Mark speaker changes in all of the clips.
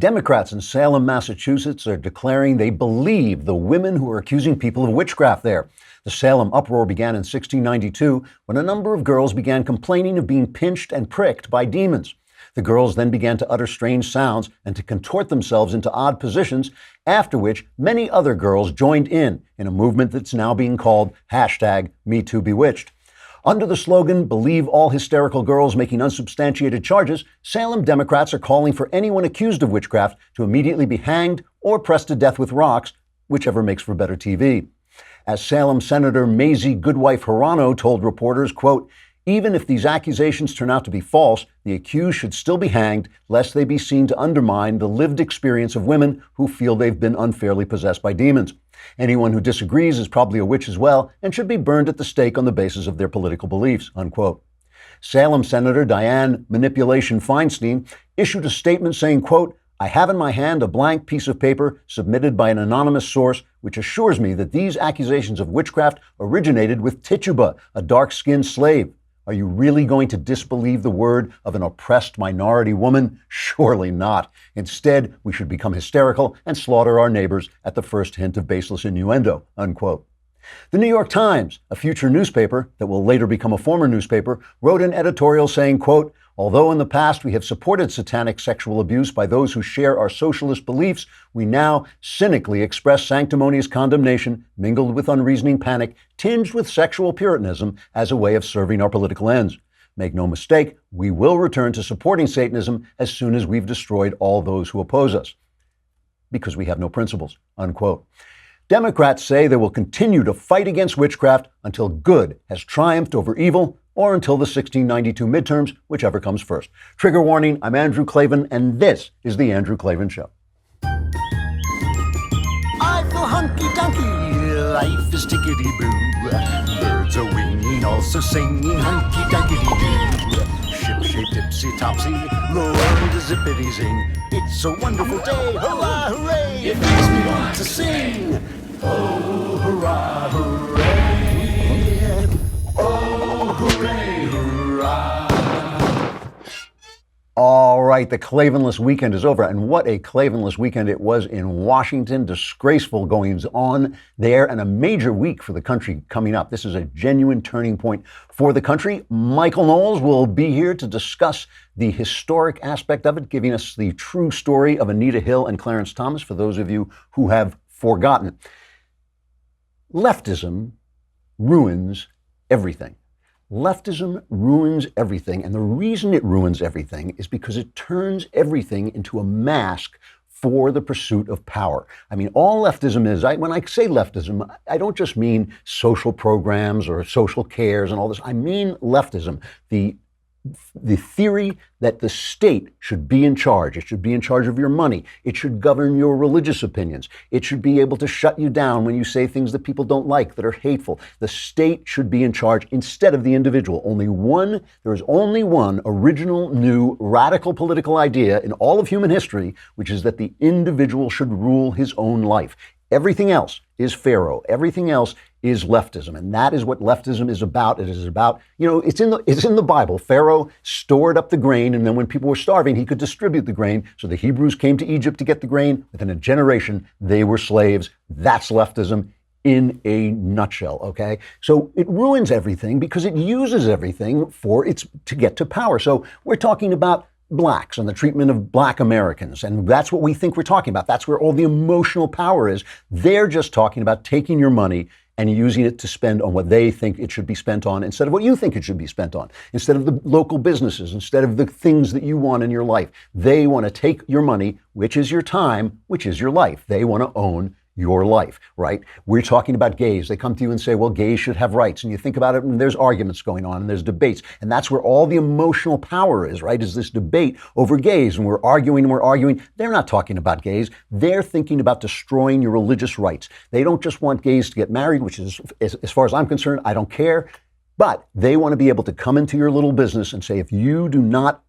Speaker 1: Democrats in Salem, Massachusetts are declaring they believe the women who are accusing people of witchcraft there. The Salem uproar began in 1692 when a number of girls began complaining of being pinched and pricked by demons. The girls then began to utter strange sounds and to contort themselves into odd positions, after which many other girls joined in a movement that's now being called #MeTooBewitched. Under the slogan, "Believe all hysterical girls making unsubstantiated charges," Salem Democrats are calling for anyone accused of witchcraft to immediately be hanged or pressed to death with rocks, whichever makes for better TV. As Salem Senator Mazie Goodwife Hirano told reporters, quote, "Even if these accusations turn out to be false, the accused should still be hanged, lest they be seen to undermine the lived experience of women who feel they've been unfairly possessed by demons. Anyone who disagrees is probably a witch as well and should be burned at the stake on the basis of their political beliefs," unquote. Salem Senator Dianne Manipulation Feinstein issued a statement saying, quote, "I have in my hand a blank piece of paper submitted by an anonymous source which assures me that these accusations of witchcraft originated with Tituba, a dark-skinned slave. Are you really going to disbelieve the word of an oppressed minority woman? Surely not. Instead, we should become hysterical and slaughter our neighbors at the first hint of baseless innuendo," unquote. The New York Times, a future newspaper that will later become a former newspaper, wrote an editorial saying, quote, "Although in the past we have supported satanic sexual abuse by those who share our socialist beliefs, we now cynically express sanctimonious condemnation mingled with unreasoning panic, tinged with sexual puritanism as a way of serving our political ends. Make no mistake, we will return to supporting Satanism as soon as we've destroyed all those who oppose us, because we have no principles," unquote. Democrats say they will continue to fight against witchcraft until good has triumphed over evil, or until the 1692 midterms, whichever comes first. Trigger warning, I'm Andrew Klavan, and this is The Andrew Klavan Show.
Speaker 2: I feel hunky-dunky, life is tickety-boo. Birds are winging, also singing hunky-dunky-doo. Ship-shaped, tipsy-topsy, the world is zippity-zing. It's a wonderful day, hurrah, hooray! It makes me want to sing. Oh, hurrah, hooray! Oh, hooray, hurrah!
Speaker 1: All right, the Klavanless weekend is over, and what a Klavanless weekend it was in Washington. Disgraceful goings on there, and a major week for the country coming up. This is a genuine turning point for the country. Michael Knowles will be here to discuss the historic aspect of it, giving us the true story of Anita Hill and Clarence Thomas, for those of you who have forgotten. Leftism ruins everything. Leftism ruins everything, and the reason it ruins everything is because it turns everything into a mask for the pursuit of power. I mean, all leftism is, when I say leftism, I don't just mean social programs or social cares and all this. I mean leftism, the theory that the state should be in charge. It should be in charge of your money. It should govern your religious opinions. It should be able to shut you down when you say things that people don't like, that are hateful. The state should be in charge instead of the individual. There is only one original, new, radical political idea in all of human history, which is that the individual should rule his own life. Everything else is Pharaoh. Everything else is leftism. And that is what leftism is about. It is about, it's in the Bible. Pharaoh stored up the grain, and then when people were starving, he could distribute the grain. So the Hebrews came to Egypt to get the grain. Within a generation, they were slaves. That's leftism in a nutshell, okay? So it ruins everything because it uses everything to get to power. So we're talking about blacks and the treatment of black Americans. And that's what we think we're talking about. That's where all the emotional power is. They're just talking about taking your money and using it to spend on what they think it should be spent on instead of what you think it should be spent on, instead of the local businesses, instead of the things that you want in your life. They want to take your money, which is your time, which is your life. They want to own your life, right? We're talking about gays. They come to you and say, well, gays should have rights. And you think about it, and there's arguments going on, and there's debates. And that's where all the emotional power is, right? Is this debate over gays. And we're arguing. They're not talking about gays. They're thinking about destroying your religious rights. They don't just want gays to get married, which is, as far as I'm concerned, I don't care. But they want to be able to come into your little business and say, if you do not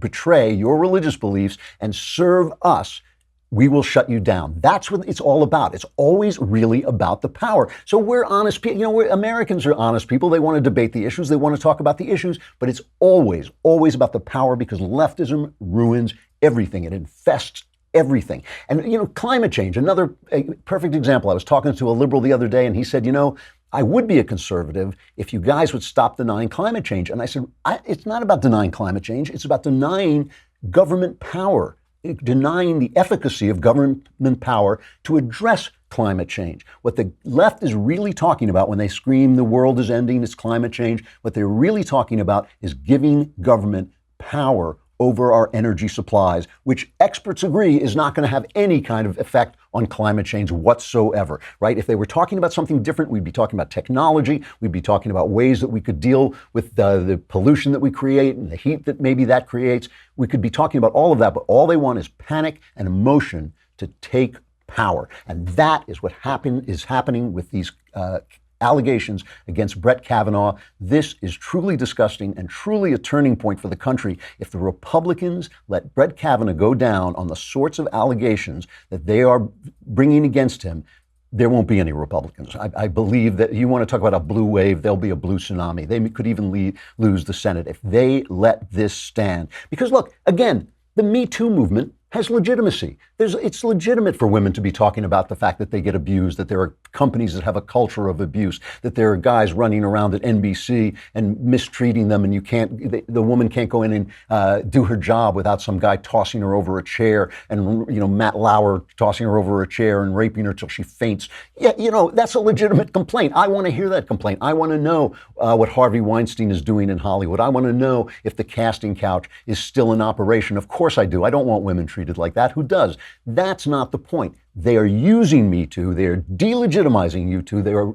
Speaker 1: betray your religious beliefs and serve us, we will shut you down. That's what it's all about. It's always really about the power. So we're honest people. Americans are honest people. They want to debate the issues. They want to talk about the issues, but it's always about the power because leftism ruins everything. It infests everything. And, climate change, another perfect example. I was talking to a liberal the other day, and he said, I would be a conservative if you guys would stop denying climate change. And I said, it's not about denying climate change. It's about denying government power, denying the efficacy of government power to address climate change. What the left is really talking about when they scream the world is ending, it's climate change, what they're really talking about is giving government power over our energy supplies, which experts agree is not going to have any kind of effect on climate change whatsoever, right? If they were talking about something different, we'd be talking about technology, we'd be talking about ways that we could deal with the pollution that we create and the heat that maybe that creates. We could be talking about all of that, but all they want is panic and emotion to take power. And that is what is happening with these allegations against Brett Kavanaugh. This is truly disgusting and truly a turning point for the country. If the Republicans let Brett Kavanaugh go down on the sorts of allegations that they are bringing against him, there won't be any Republicans. I believe that you want to talk about a blue wave, there'll be a blue tsunami. They could even lose the Senate if they let this stand. Because look, again, the Me Too movement has legitimacy. It's legitimate for women to be talking about the fact that they get abused, that there are companies that have a culture of abuse, that there are guys running around at NBC and mistreating them, and the woman can't go in and do her job without some guy tossing her over a chair, and Matt Lauer tossing her over a chair and raping her till she faints. Yeah, that's a legitimate complaint. I want to hear that complaint. I want to know what Harvey Weinstein is doing in Hollywood. I want to know if the casting couch is still in operation. Of course I do. I don't want women treated like that. Who does? That's not the point. They are using Me Too. They are delegitimizing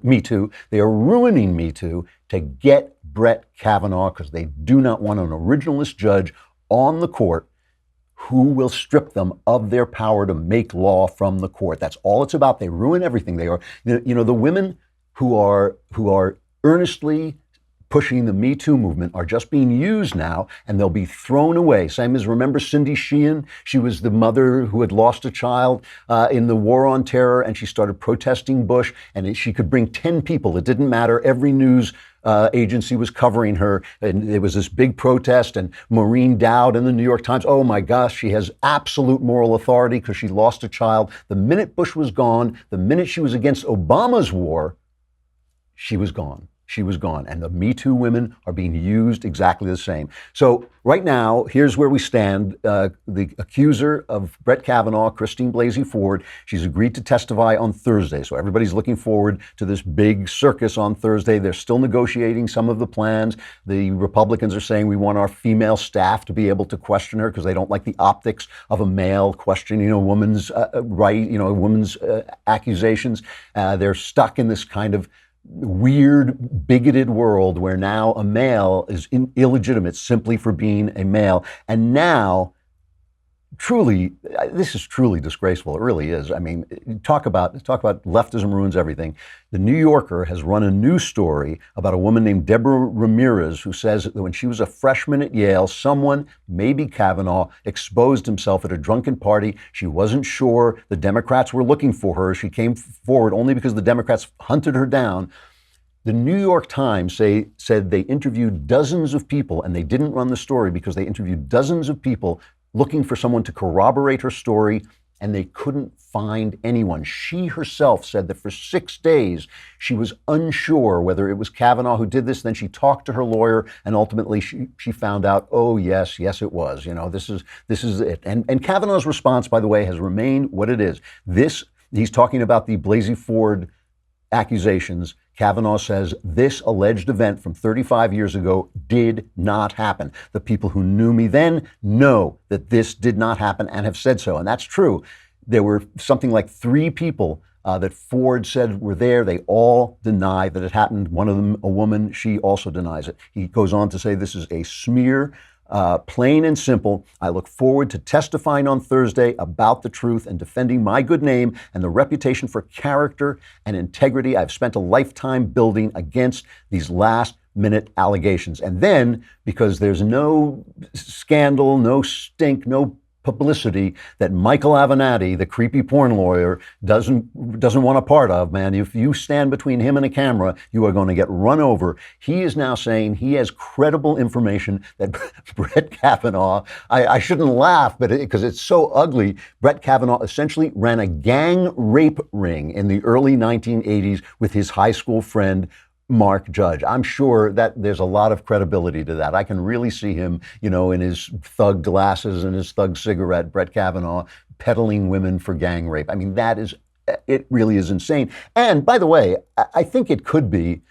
Speaker 1: Me Too. They are ruining Me Too to get Brett Kavanaugh, because they do not want an originalist judge on the court who will strip them of their power to make law from the court. That's all it's about. They ruin everything. They are, the women who are earnestly pushing the Me Too movement are just being used now, and they'll be thrown away. Same as, remember Cindy Sheehan? She was the mother who had lost a child in the war on terror, and she started protesting Bush, and she could bring 10 people. It didn't matter. Every news agency was covering her, and there was this big protest, and Maureen Dowd in the New York Times, oh my gosh, she has absolute moral authority because she lost a child. The minute Bush was gone, the minute she was against Obama's war, she was gone. She was gone. And the Me Too women are being used exactly the same. So right now, here's where we stand. The accuser of Brett Kavanaugh, Christine Blasey Ford, she's agreed to testify on Thursday. So everybody's looking forward to this big circus on Thursday. They're still negotiating some of the plans. The Republicans are saying we want our female staff to be able to question her because they don't like the optics of a male questioning a woman's a woman's accusations. They're stuck in this kind of weird, bigoted world where now a male is illegitimate simply for being a male. And now, this is truly disgraceful. It really is. I mean, talk about leftism ruins everything. The New Yorker has run a news story about a woman named Deborah Ramirez who says that when she was a freshman at Yale, someone, maybe Kavanaugh, exposed himself at a drunken party. She wasn't sure the Democrats were looking for her. She came forward only because the Democrats hunted her down. The New York Times said they interviewed dozens of people, and they didn't run the story because they interviewed dozens of people looking for someone to corroborate her story, and they couldn't find anyone. She herself said that for 6 days, she was unsure whether it was Kavanaugh who did this. Then she talked to her lawyer, and ultimately she found out, oh, yes, it was. This is it. And Cavanaugh's response, by the way, has remained what it is. He's talking about the Blasey Ford accusations. Kavanaugh says this alleged event from 35 years ago did not happen. The people who knew me then know that this did not happen and have said so. And that's true. There were something like 3 people that Ford said were there. They all deny that it happened. One of them, a woman, she also denies it. He goes on to say this is a smear. Plain and simple, I look forward to testifying on Thursday about the truth and defending my good name and the reputation for character and integrity I've spent a lifetime building against these last-minute allegations. And then, because there's no scandal, no stink, no publicity that Michael Avenatti, the creepy porn lawyer, doesn't want a part of, man. If you stand between him and a camera, you are going to get run over. He is now saying he has credible information that Brett Kavanaugh, I shouldn't laugh, but because it's so ugly, Brett Kavanaugh essentially ran a gang rape ring in the early 1980s with his high school friend, Mark Judge. I'm sure that there's a lot of credibility to that. I can really see him, in his thug glasses and his thug cigarette, Brett Kavanaugh, peddling women for gang rape. I mean, it really is insane. And by the way, I think it could be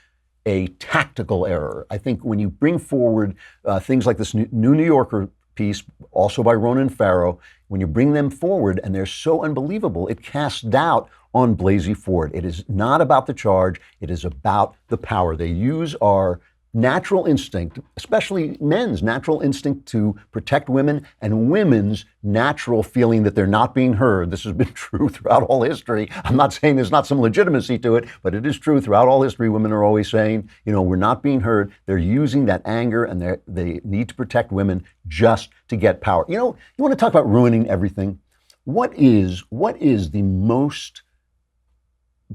Speaker 1: a tactical error. I think when you bring forward things like this New Yorker piece, also by Ronan Farrow, when you bring them forward and they're so unbelievable, it casts doubt on Blasey Ford. It is not about the charge. It is about the power. They use our natural instinct, especially men's natural instinct to protect women and women's natural feeling that they're not being heard. This has been true throughout all history. I'm not saying there's not some legitimacy to it, but it is true throughout all history. Women are always saying, we're not being heard. They're using that anger and they need to protect women just to get power. You want to talk about ruining everything? What is the most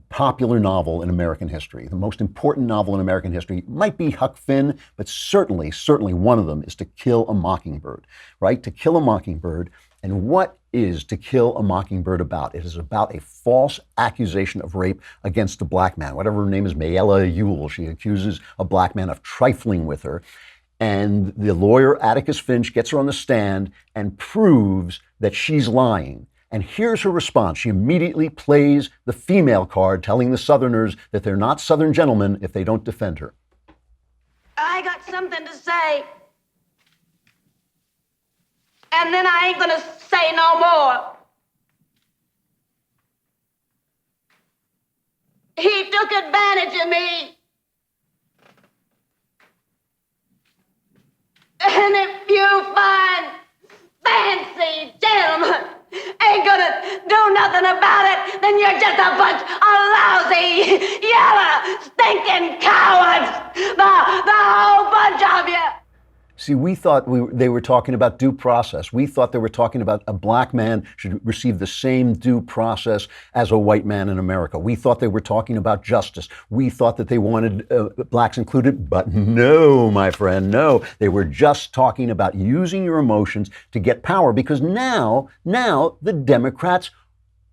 Speaker 1: popular novel in American history? The most important novel in American history might be Huck Finn, but certainly one of them is To Kill a Mockingbird, right? To Kill a Mockingbird. And what is To Kill a Mockingbird about? It is about a false accusation of rape against a black man. Whatever her name is, Mayella Ewell. She accuses a black man of trifling with her. And the lawyer, Atticus Finch, gets her on the stand and proves that she's lying. And here's her response. She immediately plays the female card, telling the Southerners that they're not Southern gentlemen if they don't defend her.
Speaker 3: I got something to say. And then I ain't gonna say no more. He took advantage of me. And if you find fancy gentlemen ain't gonna do nothing about it, then you're just a bunch of lousy, yellow, stinking cowards. The whole bunch of you.
Speaker 1: See, we thought they were talking about due process. We thought they were talking about a black man should receive the same due process as a white man in America. We thought they were talking about justice. We thought that they wanted blacks included, but no, my friend, no. They were just talking about using your emotions to get power, because now the Democrats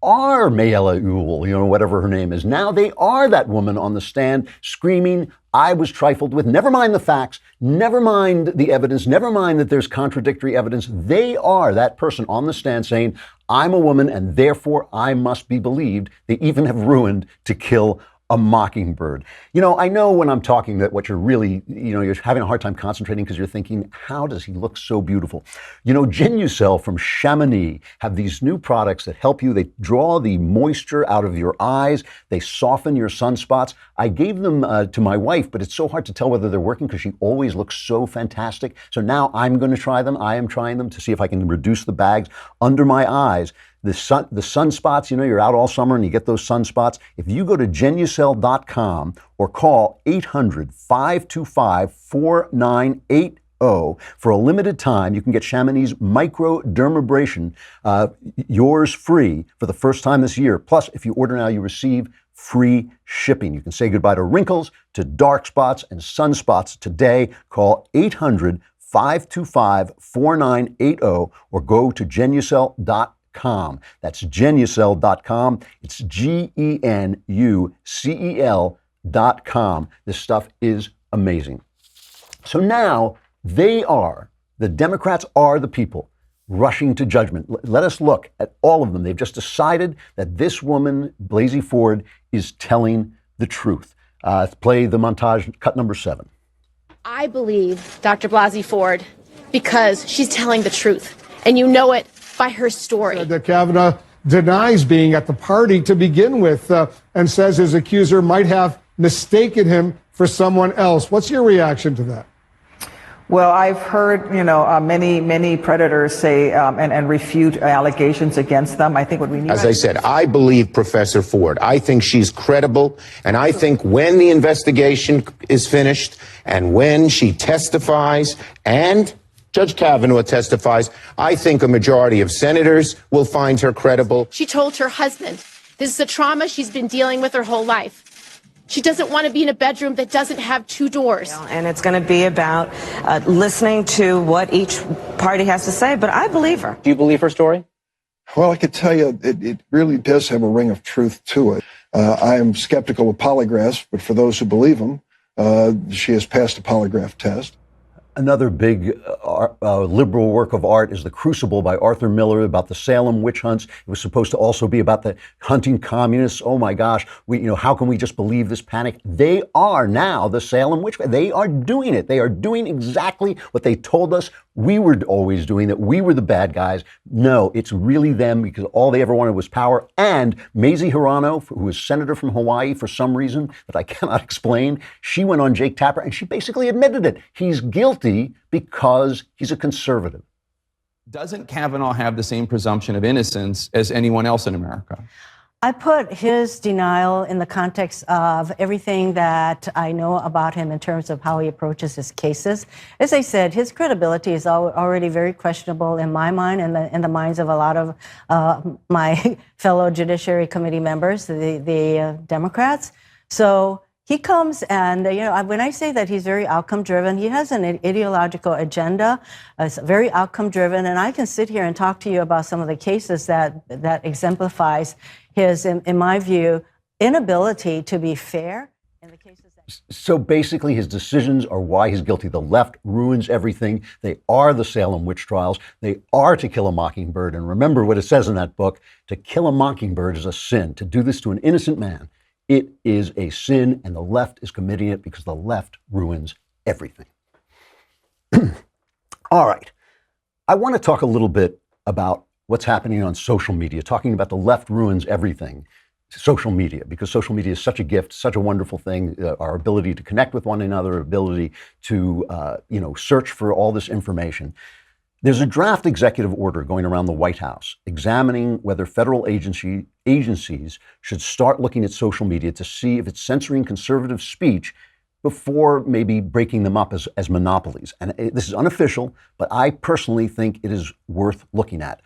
Speaker 1: are Mayella Ewell, whatever her name is. Now they are that woman on the stand screaming, I was trifled with. Never mind the facts, never mind the evidence, never mind that there's contradictory evidence. They are that person on the stand saying, I'm a woman and therefore I must be believed. They even have ruined To Kill a Mockingbird. I know when I'm talking that what you're really, you're having a hard time concentrating because you're thinking, how does he look so beautiful? Genucel from Chamonix have these new products that help you. They draw the moisture out of your eyes. They soften your sunspots. I gave them to my wife, but it's so hard to tell whether they're working because she always looks so fantastic. So now I'm going to try them. I am trying them to see if I can reduce the bags under my eyes. The sunspots, you're out all summer and you get those sunspots. If you go to Genucel.com or call 800-525-4980 for a limited time, you can get Chamonix microdermabrasion, yours free for the first time this year. Plus, if you order now, you receive free shipping. You can say goodbye to wrinkles, to dark spots, and sunspots today. Call 800-525-4980 or go to Genucel.com. That's Genucel.com. It's Genucel.com. This stuff is amazing. So now the Democrats are the people rushing to judgment. Let us look at all of them. They've just decided that this woman, Blasey Ford, is telling the truth. Play the montage, cut number 7.
Speaker 4: I believe Dr. Blasey Ford because she's telling the truth. And you know it by her story.
Speaker 5: That Kavanaugh denies being at the party to begin with and says his accuser might have mistaken him for someone else. What's your reaction to that?
Speaker 6: Well, I've heard, many predators say and refute allegations against them. I think what we need.
Speaker 7: As I said, I believe Professor Ford. I think she's credible. And I think when the investigation is finished and when she testifies and Judge Kavanaugh testifies. I think a majority of senators will find her credible.
Speaker 4: She told her husband, this is a trauma she's been dealing with her whole life. She doesn't want to be in a bedroom that doesn't have two doors.
Speaker 8: And it's going to be about listening to what each party has to say. But I believe her.
Speaker 9: Do you believe her story?
Speaker 10: Well, I could tell you it really does have a ring of truth to it. I am skeptical of polygraphs, but for those who believe them, she has passed a polygraph test.
Speaker 1: Another big liberal work of art is The Crucible by Arthur Miller about the Salem witch hunts. It was supposed to also be about the hunting communists. Oh my gosh, how can we just believe this panic? They are now the Salem witch. They are doing it. They are doing exactly what they told us we were always doing, that we were the bad guys. No, it's really them, because all they ever wanted was power. And Mazie Hirono, who is senator from Hawaii for some reason that I cannot explain, she went on Jake Tapper and she basically admitted it. He's guilty because he's a conservative.
Speaker 9: Doesn't Kavanaugh have the same presumption of innocence as anyone else in America?
Speaker 11: I put his denial in the context of everything that I know about him in terms of how he approaches his cases. As I said, his credibility is already very questionable in my mind and in the minds of a lot of my fellow Judiciary Committee members, the Democrats. So he comes and, when I say that he's very outcome driven, he has an ideological agenda. It's very outcome driven. And I can sit here and talk to you about some of the cases that exemplifies his, in my view, inability to be fair in the cases that...
Speaker 1: So basically his decisions are why he's guilty. The left ruins everything. They are the Salem witch trials. They are To Kill a Mockingbird. And remember what it says in that book: to kill a mockingbird is a sin. To do this to an innocent man, it is a sin, and the left is committing it because the left ruins everything. All right. I want to talk a little bit about what's happening on social media, talking about the left ruins everything. Social media, because social media is such a gift, such a wonderful thing. Our ability to connect with one another, ability to, search for all this information. There's a draft executive order going around the White House examining whether federal agencies should start looking at social media to see if it's censoring conservative speech before maybe breaking them up as monopolies. And this is unofficial, but I personally think it is worth looking at.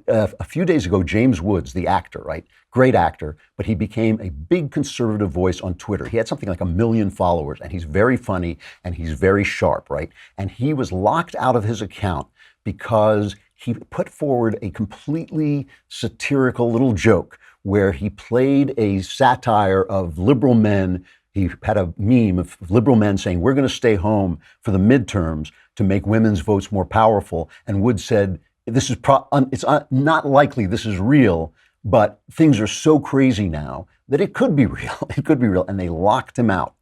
Speaker 1: A few days ago, James Woods, the actor, right? Great actor, but he became a big conservative voice on Twitter. He had something like 1 million followers, and he's very funny and he's very sharp, right? And he was locked out of his account because he put forward a completely satirical little joke where he played a satire of liberal men. He had a meme of liberal men saying, we're going to stay home for the midterms to make women's votes more powerful. And Woods said, this is it's not likely this is real, but things are so crazy now that it could be real. It could be real. And they locked him out.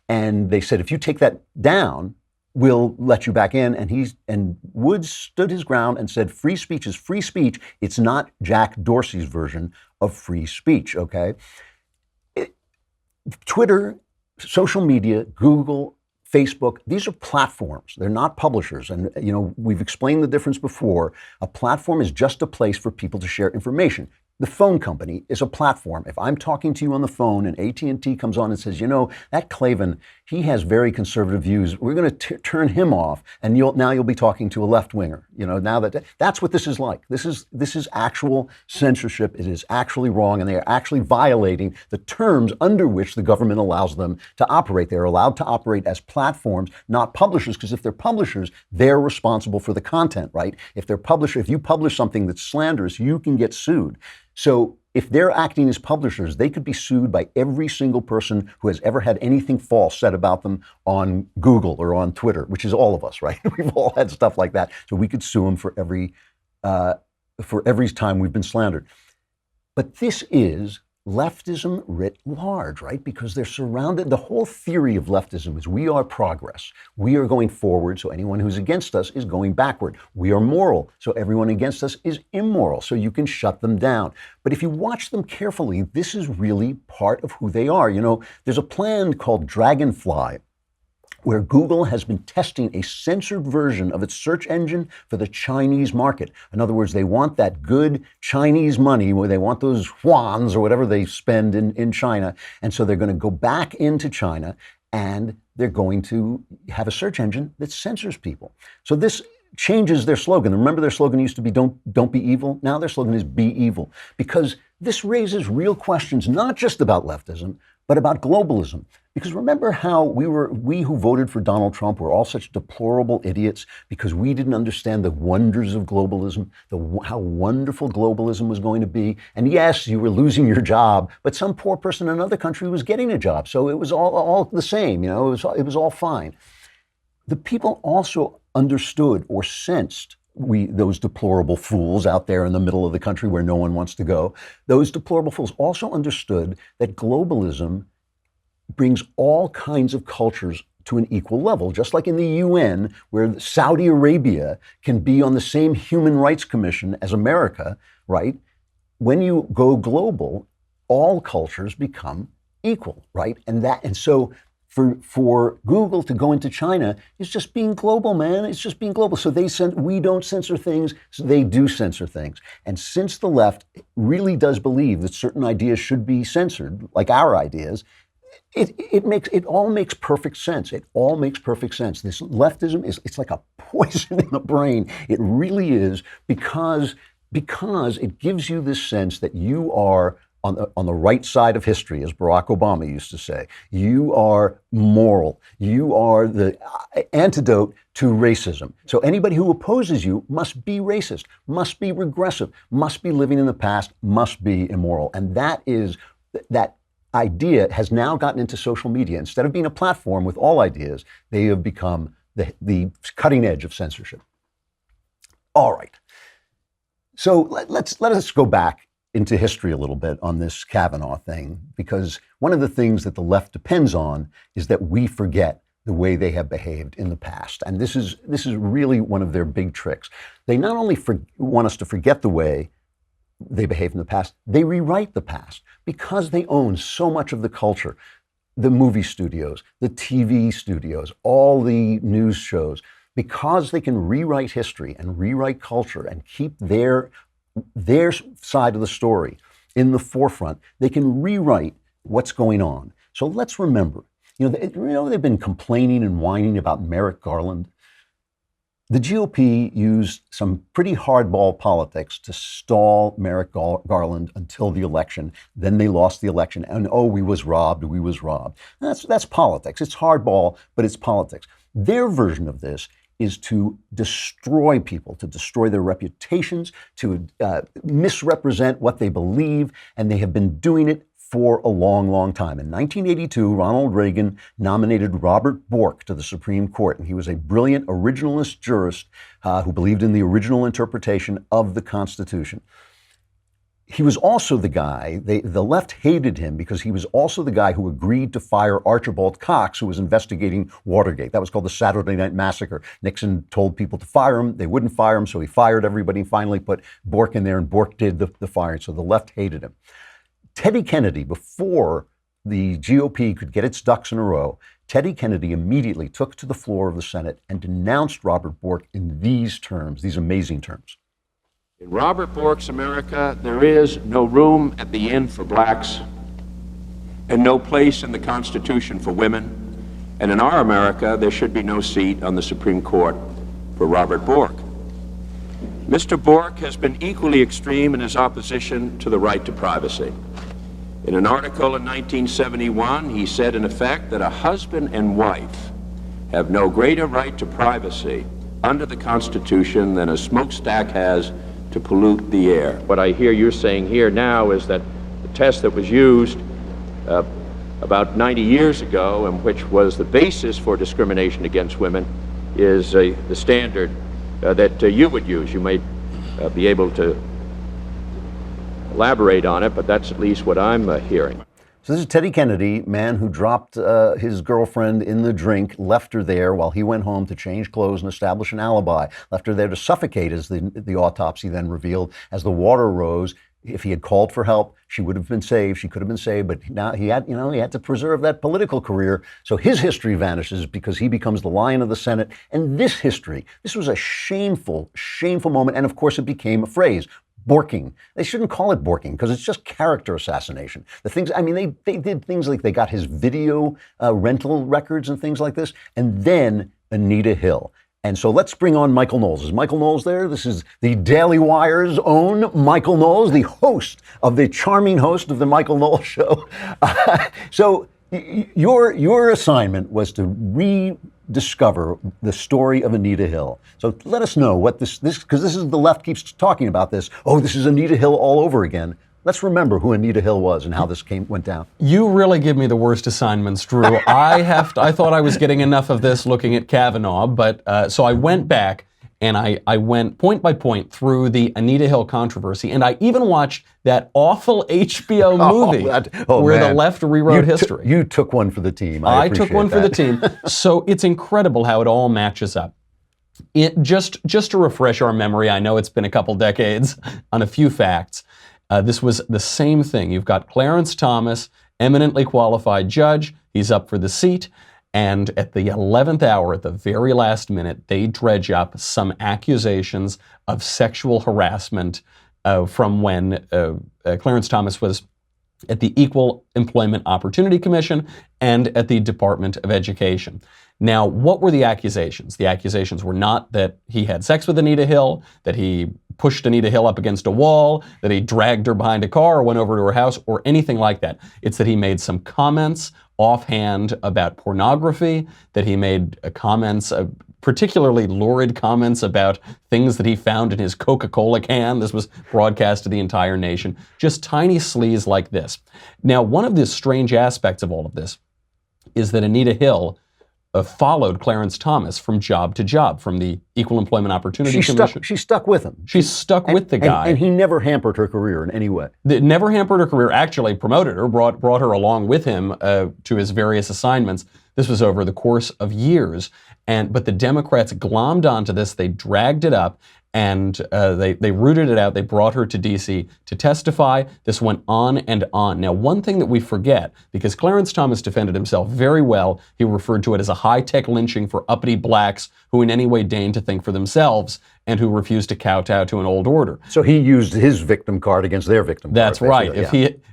Speaker 1: And they said, if you take that down, we'll let you back in. And Woods stood his ground and said, free speech is free speech. It's not Jack Dorsey's version of free speech, okay? Twitter, social media, Google, Facebook, these are platforms. They're not publishers. And, we've explained the difference before. A platform is just a place for people to share information. The phone company is a platform. If I'm talking to you on the phone and AT&T comes on and says, that Klavan, he has very conservative views. We're going to turn him off, and you'll be talking to a left winger. Now that's what this is like. This is actual censorship. It is actually wrong, and they are actually violating the terms under which the government allows them to operate. They're allowed to operate as platforms, not publishers, because if they're publishers, they're responsible for the content, right? If you publish something that's slanderous, you can get sued. So if they're acting as publishers, they could be sued by every single person who has ever had anything false said about them on Google or on Twitter, which is all of us, right? We've all had stuff like that. So we could sue them for every time we've been slandered. But this is leftism writ large, right? Because they're surrounded. The whole theory of leftism is we are progress. We are going forward, so anyone who's against us is going backward. We are moral, so everyone against us is immoral, so you can shut them down. But if you watch them carefully, this is really part of who they are. There's a plan called Dragonfly, where Google has been testing a censored version of its search engine for the Chinese market. In other words, they want that good Chinese money, where they want those yuans or whatever they spend in China. And so they're going to go back into China and they're going to have a search engine that censors people. So this changes their slogan. Remember, their slogan used to be don't be evil. Now their slogan is be evil, because this raises real questions, not just about leftism, but about globalism. Because remember how we who voted for Donald Trump were all such deplorable idiots because we didn't understand the wonders of globalism, how wonderful globalism was going to be. And yes, you were losing your job, but some poor person in another country was getting a job. So it was all the same, it was all fine. The people also understood or sensed, those deplorable fools out there in the middle of the country where no one wants to go, those deplorable fools also understood that globalism brings all kinds of cultures to an equal level, just like in the UN, where Saudi Arabia can be on the same Human Rights Commission as America, right? When you go global, all cultures become equal, right? And so for Google to go into China is just being global, man. It's just being global. So we don't censor things, so they do censor things. And since the left really does believe that certain ideas should be censored, like our ideas, it all makes perfect sense. It all makes perfect sense. This leftism it's like a poison in the brain. It really is, because it gives you this sense that you are on the right side of history, as Barack Obama used to say. You are moral. You are the antidote to racism. So anybody who opposes you must be racist, must be regressive, must be living in the past, must be immoral. And that idea has now gotten into social media. Instead of being a platform with all ideas, they have become the cutting edge of censorship. All right. So let us go back into history a little bit on this Kavanaugh thing, because one of the things that the left depends on is that we forget the way they have behaved in the past. And this is really one of their big tricks. They not only want us to forget the way they behaved in the past, they rewrite the past because they own so much of the culture, the movie studios, the TV studios, all the news shows. Because they can rewrite history and rewrite culture and keep their side of the story in the forefront, they can rewrite what's going on. So let's remember, they've been complaining and whining about Merrick Garland. The GOP used some pretty hardball politics to stall Merrick Garland until the election. Then they lost the election, and we was robbed. That's politics. It's hardball, but it's politics. Their version of this is to destroy people, to destroy their reputations, to misrepresent what they believe, and they have been doing it for a long, long time. In 1982, Ronald Reagan nominated Robert Bork to the Supreme Court, and he was a brilliant originalist jurist who believed in the original interpretation of the Constitution. He was also the guy, the left hated him because he was also the guy who agreed to fire Archibald Cox, who was investigating Watergate. That was called the Saturday Night Massacre. Nixon told people to fire him. They wouldn't fire him, so he fired everybody and finally put Bork in there, and Bork did the firing. So the left hated him. Teddy Kennedy, before the GOP could get its ducks in a row, Teddy Kennedy immediately took to the floor of the Senate and denounced Robert Bork in these terms, these amazing terms.
Speaker 12: In Robert Bork's America, there is no room at the inn for blacks and no place in the Constitution for women. And in our America, there should be no seat on the Supreme Court for Robert Bork. Mr. Bork has been equally extreme in his opposition to the right to privacy. In an article in 1971, he said, in effect, that a husband and wife have no greater right to privacy under the Constitution than a smokestack has to pollute the air. What I hear you're saying here now is that the test that was used about 90 years ago, and which was the basis for discrimination against women, is the standard that you would use. You might be able to elaborate on it, but that's at least what I'm hearing.
Speaker 1: So this is Teddy Kennedy, man who dropped his girlfriend in the drink, left her there while he went home to change clothes and establish an alibi, left her there to suffocate, as the autopsy then revealed. As the water rose, if he had called for help, she would have been saved. She could have been saved, but now he had to preserve that political career. So his history vanishes because he becomes the lion of the Senate. And this was a shameful, shameful moment. And of course, it became a phrase. borking. They shouldn't call it borking because it's just character assassination. The things, I mean, they did things like they got his video rental records and things like this, and then Anita Hill. And so let's bring on Michael Knowles. Is Michael Knowles there? This is the Daily Wire's own Michael Knowles, the charming host of the Michael Knowles Show. So your assignment was to rediscover the story of Anita Hill. So let us know what this because this is the left keeps talking about this. Oh, this is Anita Hill all over again. Let's remember who Anita Hill was and how this went down.
Speaker 13: You really give me the worst assignments, Drew. I thought I was getting enough of this looking at Kavanaugh, but so I went back and I went point by point through the Anita Hill controversy, and I even watched that awful HBO movie where the left rewrote history.
Speaker 1: You took one for the team.
Speaker 13: I took one for the team. So it's incredible how it all matches up. Just to refresh our memory, I know it's been a couple decades on a few facts. This was the same thing. You've got Clarence Thomas, eminently qualified judge. He's up for the seat. And at the 11th hour, at the very last minute, they dredge up some accusations of sexual harassment from when Clarence Thomas was at the Equal Employment Opportunity Commission and at the Department of Education. Now, what were the accusations? The accusations were not that he had sex with Anita Hill, that he pushed Anita Hill up against a wall, that he dragged her behind a car or went over to her house or anything like that. It's that he made some comments offhand about pornography, that he made comments, particularly lurid comments about things that he found in his Coca-Cola can. This was broadcast to the entire nation. Just tiny sleaze like this. Now, one of the strange aspects of all of this is that Anita Hill followed Clarence Thomas from job to job, from the Equal Employment Opportunity Commission.
Speaker 1: She stuck with him.
Speaker 13: She stuck with the guy.
Speaker 1: And he never hampered her career in any way.
Speaker 13: Never hampered her career, actually promoted her, brought her along with him to his various assignments. This was over the course of years. But the Democrats glommed onto this, they dragged it up, and they rooted it out. They brought her to D.C. to testify. This went on and on. Now, one thing that we forget, because Clarence Thomas defended himself very well, he referred to it as a high-tech lynching for uppity blacks who in any way deigned to think for themselves and who refused to kowtow to an old order.
Speaker 1: So he used his victim card against their victim card.
Speaker 13: That's right.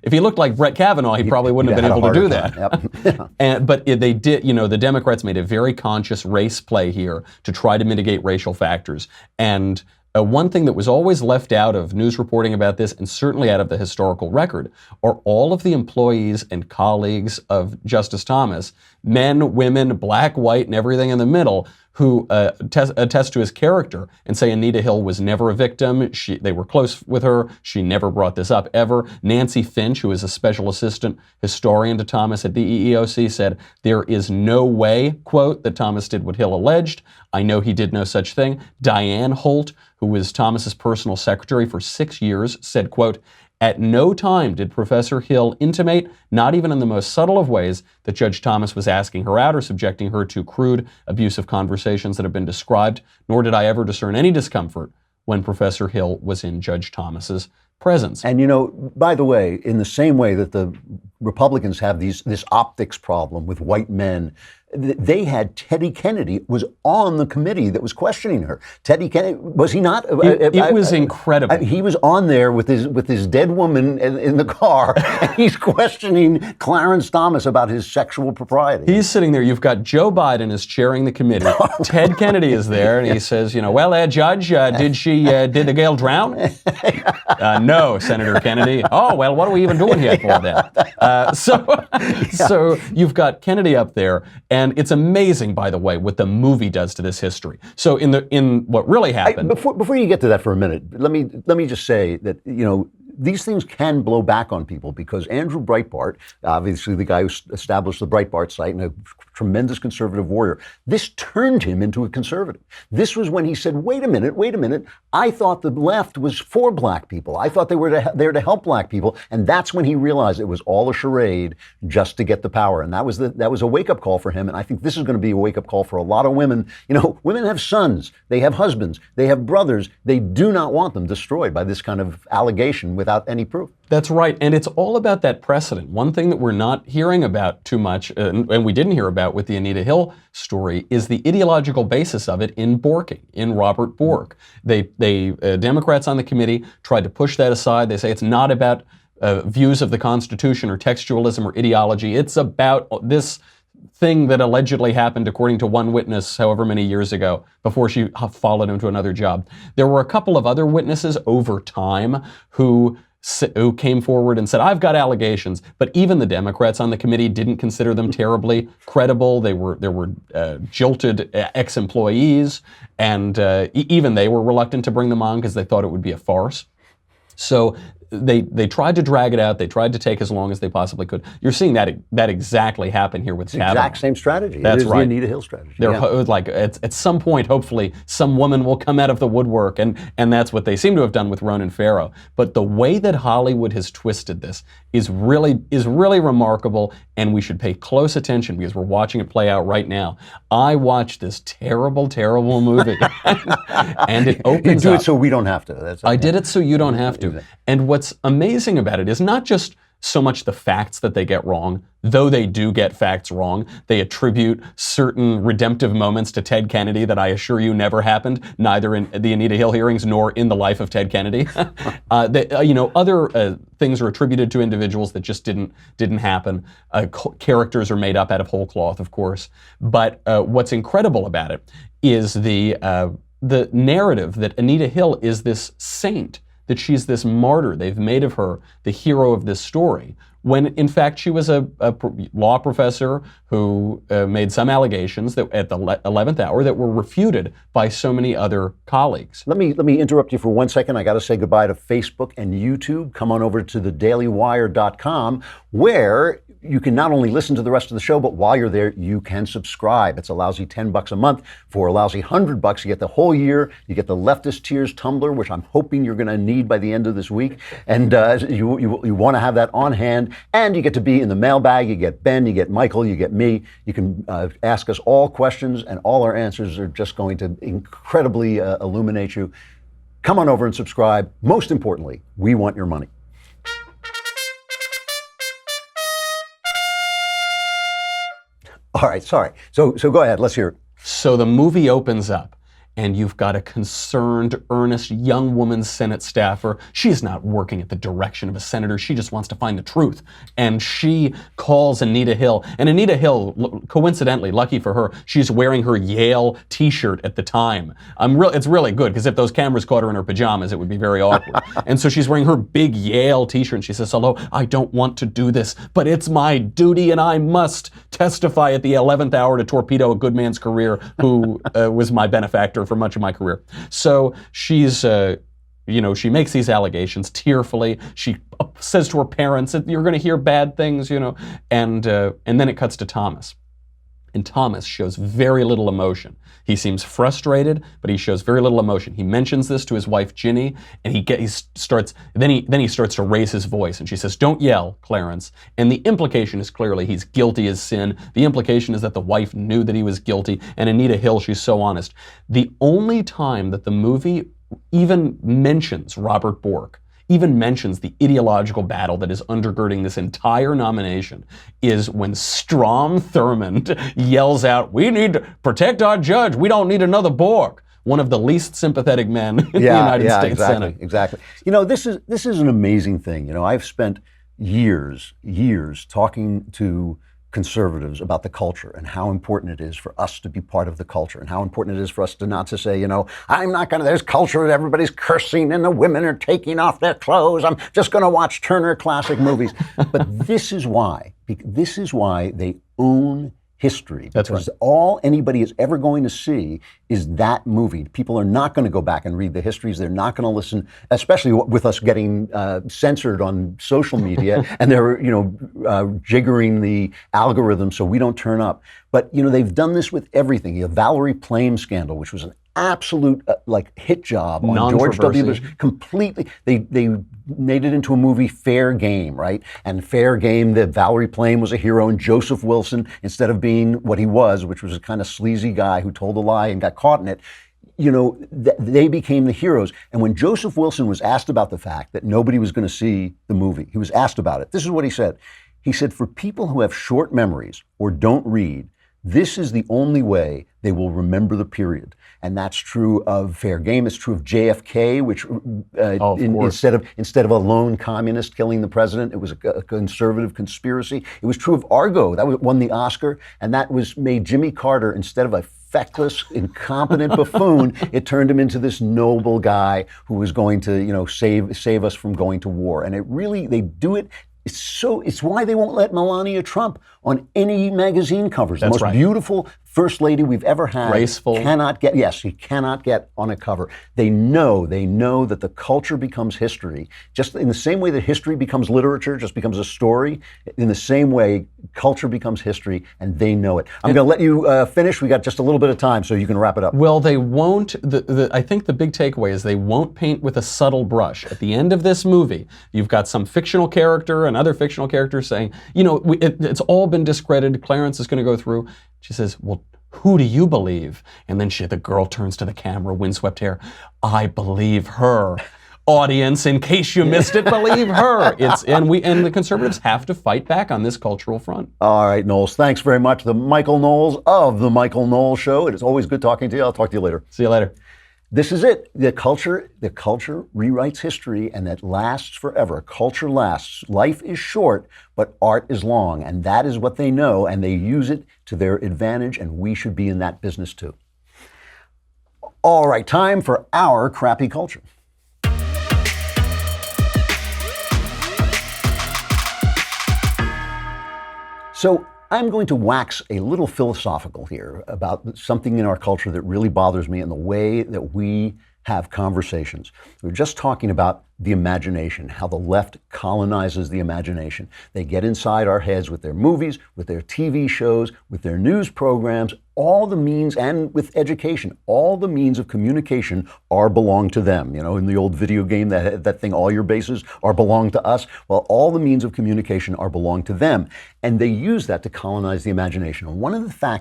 Speaker 13: If he looked like Brett Kavanaugh, he probably wouldn't have been able to do that.
Speaker 1: Yep.
Speaker 13: But they did, the Democrats made a very conscious race play here to try to mitigate racial factors. And one thing that was always left out of news reporting about this, and certainly out of the historical record, are all of the employees and colleagues of Justice Thomas, men, women, black, white, and everything in the middle, who attest to his character and say Anita Hill was never a victim. They were close with her. She never brought this up ever. Nancy Finch, who is a special assistant historian to Thomas at the EEOC, said, "There is no way," quote, "that Thomas did what Hill alleged. I know he did no such thing." Diane Holt, who was Thomas's personal secretary for 6 years, said, quote, "At no time did Professor Hill intimate, not even in the most subtle of ways, that Judge Thomas was asking her out or subjecting her to crude, abusive conversations that have been described, nor did I ever discern any discomfort when Professor Hill was in Judge Thomas's presence."
Speaker 1: And by the way, in the same way that the Republicans have this optics problem with white men, they had Teddy Kennedy was on the committee that was questioning her. Teddy Kennedy, was he not?
Speaker 13: It was incredible.
Speaker 1: He was on there with his dead woman in the car, and he's questioning Clarence Thomas about his sexual propriety.
Speaker 13: He's sitting there. You've got Joe Biden is chairing the committee. Ted Kennedy is there, and he says, well, Judge, did the Gale drown? No, Senator Kennedy. Oh, well, what are we even doing here for then? So you've got Kennedy up there, and it's amazing, by the way, what the movie does to this history. So in what really happened.
Speaker 1: Before you get to that for a minute, let me just say that these things can blow back on people, because Andrew Breitbart, obviously the guy who established the Breitbart site and a tremendous conservative warrior, this turned him into a conservative. This was when he said, wait a minute, I thought the left was for black people. I thought they were there to help black people. And that's when he realized it was all a charade just to get the power. And that was a wake-up call for him. And I think this is going to be a wake-up call for a lot of women. Women have sons, they have husbands, they have brothers. They do not want them destroyed by this kind of allegation without any proof.
Speaker 13: That's right, and it's all about that precedent. One thing that we're not hearing about too much, and we didn't hear about with the Anita Hill story, is the ideological basis of it in Borking, in Robert Bork. Democrats on the committee tried to push that aside. They say it's not about views of the Constitution or textualism or ideology. It's about this thing that allegedly happened, according to one witness, however many years ago, before she followed him to another job. There were a couple of other witnesses over time who came forward and said, I've got allegations, but even the Democrats on the committee didn't consider them terribly credible. There were jilted ex-employees, and even they were reluctant to bring them on because they thought it would be a farce. So they tried to drag it out. They tried to take as long as they possibly could. You're seeing that exactly happen here with Kavanaugh.
Speaker 1: Exact same strategy.
Speaker 13: That's
Speaker 1: it is
Speaker 13: right.
Speaker 1: The Anita Hill strategy.
Speaker 13: They're like at some point, hopefully, some woman will come out of the woodwork, and that's what they seem to have done with Ronan Farrow. But the way that Hollywood has twisted this is really remarkable, and we should pay close attention because we're watching it play out right now. I watched this terrible, terrible movie, and it opens
Speaker 1: You do
Speaker 13: up.
Speaker 1: it so we don't have to.
Speaker 13: I did it so you don't have to. And what's amazing about it is not just so much the facts that they get wrong, though they do get facts wrong. They attribute certain redemptive moments to Ted Kennedy that I assure you never happened, neither in the Anita Hill hearings nor in the life of Ted Kennedy. Other things are attributed to individuals that just didn't happen. Characters are made up out of whole cloth, of course. But what's incredible about it is the narrative that Anita Hill is this saint, that she's this martyr. They've made of her the hero of this story, when in fact she was a law professor who made some allegations that at the 11th hour that were refuted by so many other colleagues.
Speaker 1: Let me interrupt you for 1 second. I got to say goodbye to Facebook and YouTube. Come on over to thedailywire.com, where you can not only listen to the rest of the show, but while you're there, you can subscribe. It's a lousy $10 a month. For a lousy $100, you get the whole year. You get the Leftist Tears tumbler, which I'm hoping you're going to need by the end of this week. And you want to have that on hand. And you get to be in the mailbag. You get Ben, you get Michael, you get me. You can ask us all questions, and all our answers are just going to incredibly illuminate you. Come on over and subscribe. Most importantly, we want your money. All right, sorry. So go ahead, let's hear it.
Speaker 13: So the movie opens up, and you've got a concerned, earnest young woman Senate staffer. She's not working at the direction of a senator. She just wants to find the truth. And she calls Anita Hill. And Anita Hill, coincidentally, lucky for her, she's wearing her Yale t-shirt at the time. It's really good, because if those cameras caught her in her pajamas, it would be very awkward. And so she's wearing her big Yale t-shirt, and she says, hello, I don't want to do this, but it's my duty, and I must testify at the 11th hour to torpedo a good man's career who was my benefactor for much of my career. So she's, she makes these allegations tearfully. She says to her parents that you're going to hear bad things, and then it cuts to Thomas. And Thomas shows very little emotion. He seems frustrated, but he shows very little emotion. He mentions this to his wife Ginny, and he starts to raise his voice, and she says, "Don't yell, Clarence." And the implication is clearly he's guilty as sin. The implication is that the wife knew that he was guilty, and Anita Hill, she's so honest. The only time that the movie even mentions Robert Bork, even mentions the ideological battle that is undergirding this entire nomination, is when Strom Thurmond yells out, "We need to protect our judge. We don't need another Bork." One of the least sympathetic men in the United States Senate.
Speaker 1: Exactly. This is an amazing thing. I've spent years talking to conservatives about the culture and how important it is for us to be part of the culture, and how important it is for us to not to say, I'm not going to, there's culture and everybody's cursing and the women are taking off their clothes. I'm just going to watch Turner Classic Movies. But this is why they own history.
Speaker 13: That's
Speaker 1: because
Speaker 13: right.
Speaker 1: all anybody is ever going to see is that movie. People are not going to go back and read the histories. They're not going to listen, especially with us getting censored on social media, and they're jiggering the algorithm so we don't turn up. But they've done this with everything. The Valerie Plame scandal, which was an absolute hit job on George W. Bush. Completely, they made it into a movie, Fair Game, right? And Fair Game, that Valerie Plame was a hero, and Joseph Wilson, instead of being what he was, which was a kind of sleazy guy who told a lie and got caught in it, they became the heroes. And when Joseph Wilson was asked about the fact that nobody was going to see the movie, he was asked about it. This is what he said. He said, for people who have short memories or don't read, this is the only way they will remember the period. And that's true of Fair Game. It's true of JFK, which instead of a lone communist killing the president, it was a conservative conspiracy. It was true of Argo. That won the Oscar, and that made Jimmy Carter, instead of a feckless, incompetent buffoon, it turned him into this noble guy who was going to, save us from going to war. And they do it. It's why they won't let Melania Trump on any magazine covers.
Speaker 13: That's
Speaker 1: the most beautiful first lady we've ever had.
Speaker 13: Graceful.
Speaker 1: He cannot get on a cover. They know that the culture becomes history. Just in the same way that history becomes literature, just becomes a story, in the same way, culture becomes history, and they know it. I'm going to let you finish. We got just a little bit of time, so you can wrap it up.
Speaker 13: Well, they won't. I think the big takeaway is they won't paint with a subtle brush. At the end of this movie, you've got some fictional character, another fictional character saying, it's all been discredited. Clarence is going to go through. She says, well, who do you believe? And then the girl turns to the camera, windswept hair. I believe her. Audience, in case you missed it, believe her. And the conservatives have to fight back on this cultural front.
Speaker 1: All right, Knowles. Thanks very much. The Michael Knowles of The Michael Knowles Show. It is always good talking to you. I'll talk to you later.
Speaker 13: See you later.
Speaker 1: This is it. The culture rewrites history, and that lasts forever. Culture lasts. Life is short, but art is long, and that is what they know, and they use it to their advantage, and we should be in that business too. All right, time for our crappy culture. So I'm going to wax a little philosophical here about something in our culture that really bothers me and the way that we have conversations. We're just talking about the imagination, how the left colonizes the imagination. They get inside our heads with their movies, with their TV shows, with their news programs, all the means, and with education, all the means of communication belong to them. In the old video game, that thing, all your bases belong to us. Well, all the means of communication belong to them. And they use that to colonize the imagination. And one of the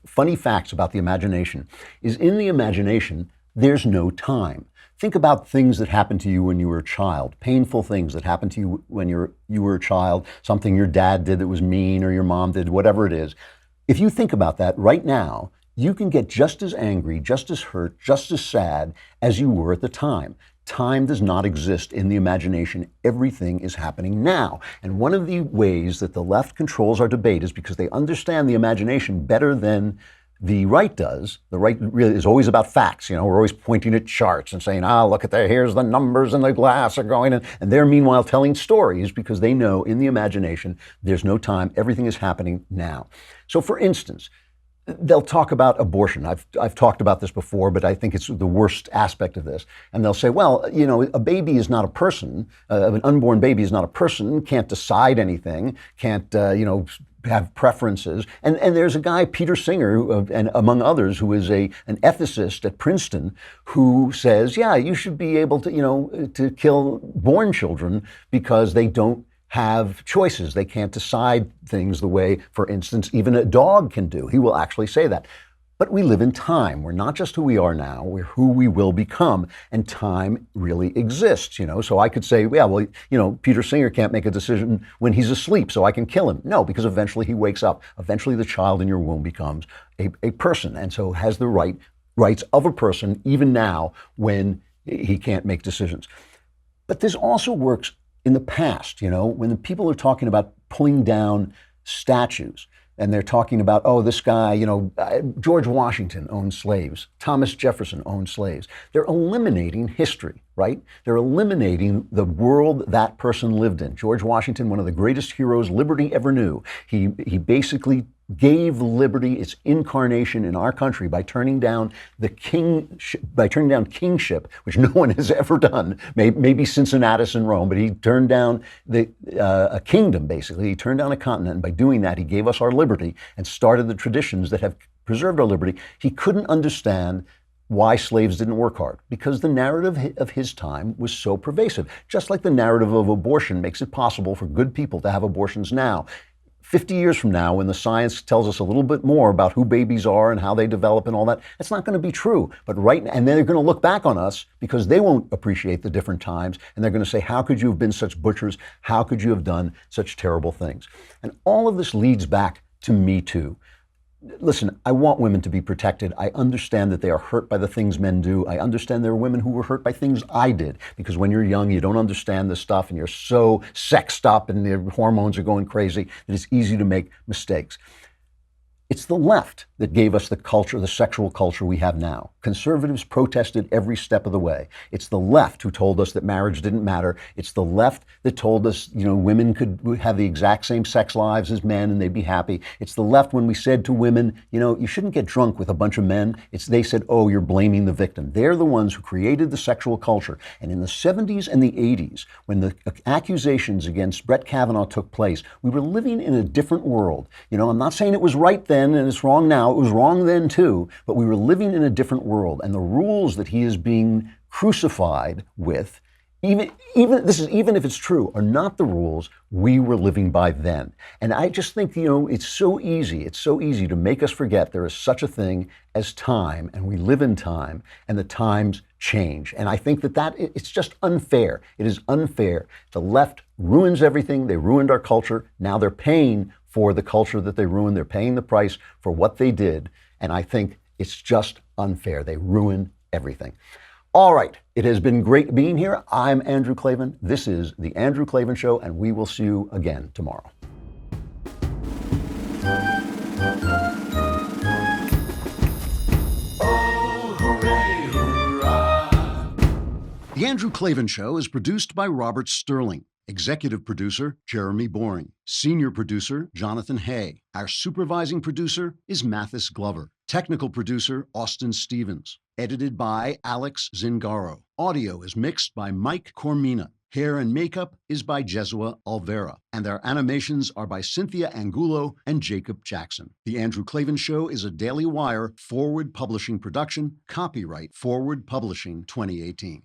Speaker 1: funny facts about the imagination is in the imagination, there's no time. Think about things that happened to you when you were a child, painful things that happened to you when you were a child, something your dad did that was mean or your mom did, whatever it is. If you think about that right now, you can get just as angry, just as hurt, just as sad as you were at the time. Time does not exist in the imagination. Everything is happening now. And one of the ways that the left controls our debate is because they understand the imagination better than the right does. The right really is always about facts. We're always pointing at charts and saying, look at that, here's the numbers and the glass are going. And they're meanwhile telling stories because they know in the imagination there's no time. Everything is happening now. So for instance, they'll talk about abortion. I've talked about this before, but I think it's the worst aspect of this. And they'll say, well, a baby is not a person. An unborn baby is not a person, can't decide anything, can't, have preferences. And there's a guy, Peter Singer, and among others, who is an ethicist at Princeton, who says, yeah, you should be able to, to kill born children because they don't have choices. They can't decide things the way, for instance, even a dog can do. He will actually say that. But we live in time. We're not just who we are now, we're who we will become. And time really exists, So I could say, yeah, well, Peter Singer can't make a decision when he's asleep, so I can kill him. No, because eventually he wakes up. Eventually the child in your womb becomes a person, and so has the rights of a person, even now when he can't make decisions. But this also works in the past, when the people are talking about pulling down statues. And they're talking about, this guy, George Washington owned slaves. Thomas Jefferson owned slaves. They're eliminating history, right? They're eliminating the world that person lived in. George Washington, one of the greatest heroes liberty ever knew. He basically gave liberty its incarnation in our country by turning down kingship, which no one has ever done, maybe Cincinnatus in Rome, but he turned down a kingdom, basically. He turned down a continent, and by doing that, he gave us our liberty and started the traditions that have preserved our liberty. He couldn't understand why slaves didn't work hard, because the narrative of his time was so pervasive. Just like the narrative of abortion makes it possible for good people to have abortions now. 50 years from now, when the science tells us a little bit more about who babies are and how they develop and all that, it's not going to be true. But right now, and then they're going to look back on us because they won't appreciate the different times, and they're going to say, how could you have been such butchers? How could you have done such terrible things? And all of this leads back to Me Too. Listen, I want women to be protected. I understand that they are hurt by the things men do. I understand there are women who were hurt by things I did, because when you're young, you don't understand this stuff and you're so sexed up and your hormones are going crazy that it's easy to make mistakes. It's the left that gave us the culture, the sexual culture we have now. Conservatives protested every step of the way. It's the left who told us that marriage didn't matter. It's the left that told us, women could have the exact same sex lives as men and they'd be happy. It's the left when we said to women, you shouldn't get drunk with a bunch of men. They said, oh, you're blaming the victim. They're the ones who created the sexual culture. And in the 70s and the 80s, when the accusations against Brett Kavanaugh took place, we were living in a different world. I'm not saying it was right then and it's wrong now. It was wrong then too, but we were living in a different world, and the rules that he is being crucified with, even if it's true, are not the rules we were living by then. And I just think, it's so easy to make us forget there is such a thing as time, and we live in time, and the times change. And I think that it's just unfair. It is unfair. The left ruins everything. They ruined our culture. Now they're paying for the culture that they ruined. They're paying the price for what they did. And I think it's just unfair. They ruin everything. All right. It has been great being here. I'm Andrew Klavan. This is The Andrew Klavan Show, and we will see you again tomorrow. The Andrew Klavan Show is produced by Robert Sterling. Executive producer, Jeremy Boring. Senior producer, Jonathan Hay. Our supervising producer is Mathis Glover. Technical producer, Austin Stevens. Edited by Alex Zingaro. Audio is mixed by Mike Cormina. Hair and makeup is by Jesua Alvera. And our animations are by Cynthia Angulo and Jacob Jackson. The Andrew Klavan Show is a Daily Wire Forward Publishing production. Copyright Forward Publishing 2018.